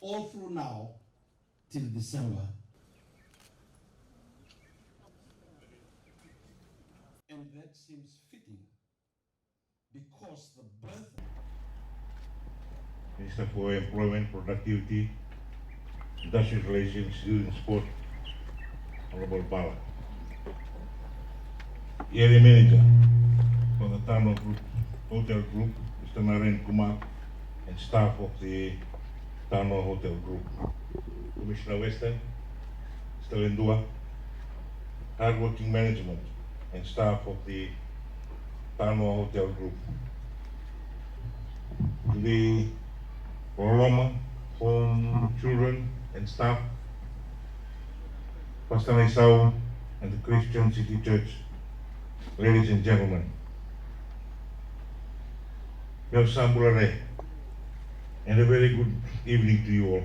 all through now till December. And that seems fitting because the birth Minister for Employment, Productivity, Industrial Relations, Youth and Sport, Honorable Bala. Area Manager for the Tanoa Hotel Group, Mr. Naren Kumar, and staff of the Tanoa Hotel Group. Commissioner Western, Mr. Lindua, hardworking management and staff of the Tanoa Hotel Group. To the Roroma home children and staff, Pastor Naisau and the Christian City Church, ladies and gentlemen, Mel Sambulare, and a very good evening to you all.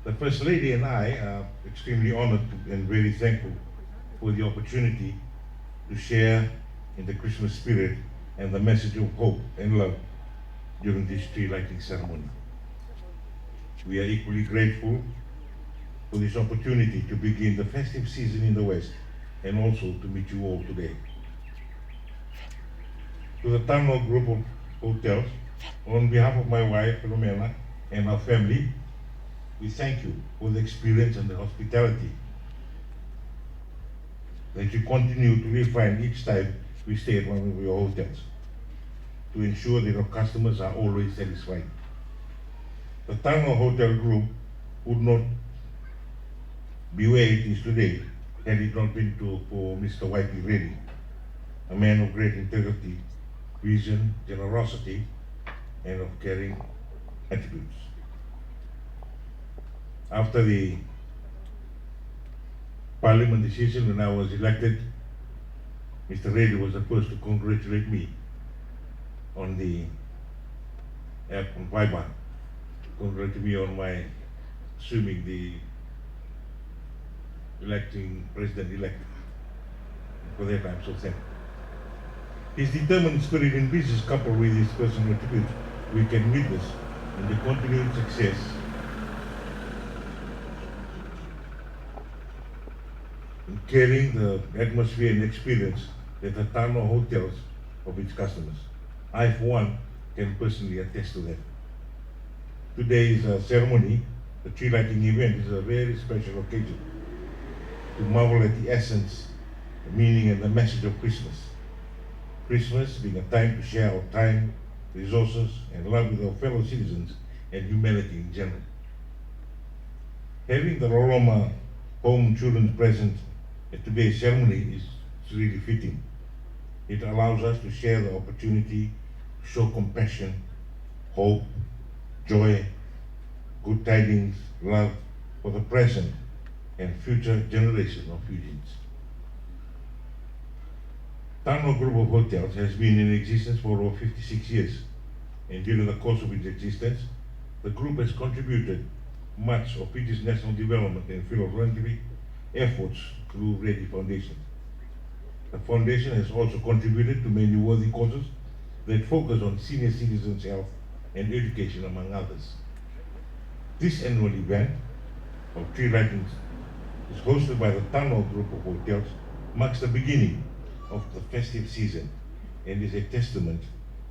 The First Lady and I are extremely honored and very thankful for the opportunity to share in the Christmas spirit and the message of hope and love during this tree lighting ceremony. We are equally grateful for this opportunity to begin the festive season in the West and also to meet you all today. To the Tanoa Group of Hotels, on behalf of my wife, Philomena, and our family, we thank you for the experience and the hospitality that you continue to refine each time we stay at one of your hotels to ensure that our customers are always satisfied. The Tanoa Hotel Group would not be where it is today had it not been for Mr. Maivalili, a man of great integrity, vision, generosity, and of caring attributes. After the Parliament decision when I was elected, Mr. Reddy was the first to congratulate me on the app on Viber, congratulate me on my assuming the electing president-elect. For that I'm so thankful. His determined spirit in business coupled with his personal attributes, we can witness in the continued success in carrying the atmosphere and experience that the Tanoa hotels of its customers. I, for one, can personally attest to that. Today's ceremony, the tree lighting event, is a very special occasion to marvel at the essence, the meaning, and the message of Christmas. Christmas being a time to share our time, resources, and love with our fellow citizens and humanity in general. Having the Roroma home children present at today's ceremony is really fitting. It allows us to share the opportunity, show compassion, hope, joy, good tidings, love for the present and future generation of Fijians. Tanoa Group of Hotels has been in existence for over 56 years, and during the course of its existence, the group has contributed much of Fiji's national development and philanthropic efforts through Reddy Foundation. The foundation has also contributed to many worthy causes that focus on senior citizens' health and education, among others. This annual event of tree lightings is hosted by the Tanoa Group of Hotels, marks the beginning of the festive season and is a testament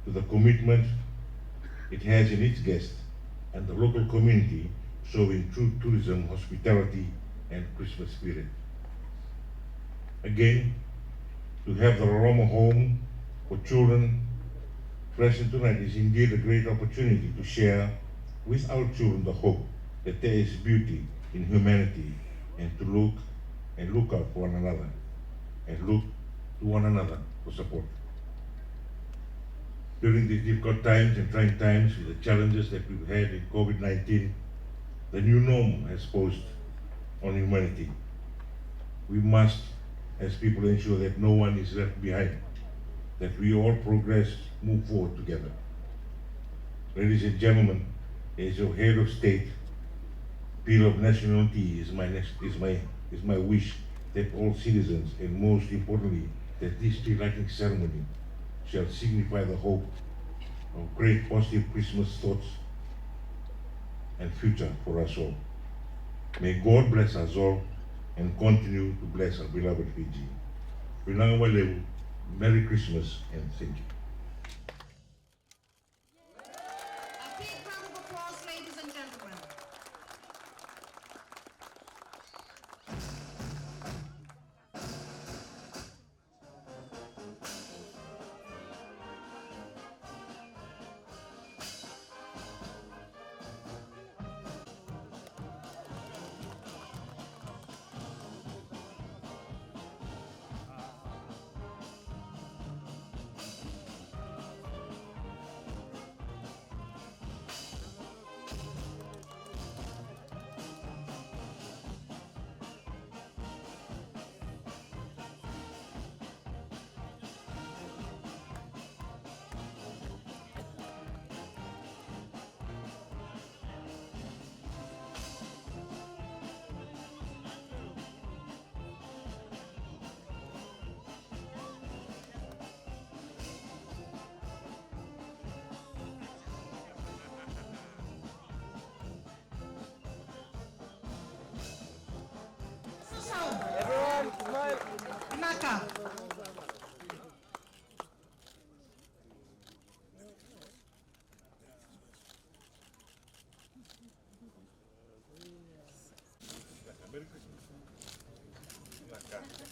to the commitment it has in its guests and the local community, showing true tourism, hospitality, and Christmas spirit. Again, to have the Roroma home for children present tonight is indeed a great opportunity to share with our children the hope that there is beauty in humanity, and to look out for one another and look to one another for support. During these difficult times and trying times with the challenges that we've had in COVID-19, the new norm has posed on humanity. We must, as people, ensure that no one is left behind, that we all progress, move forward together. Ladies and gentlemen, as your head of state, pillar of nationality is my wish that all citizens, and most importantly, that this tree lighting ceremony shall signify the hope of great positive Christmas thoughts and future for us all. May God bless us all and continue to bless our beloved Fiji. Tanoa Waterfront, Merry Christmas and thank you. A big round of applause, ladies and gentlemen. Everyone, smile. Naka. Merry Christmas.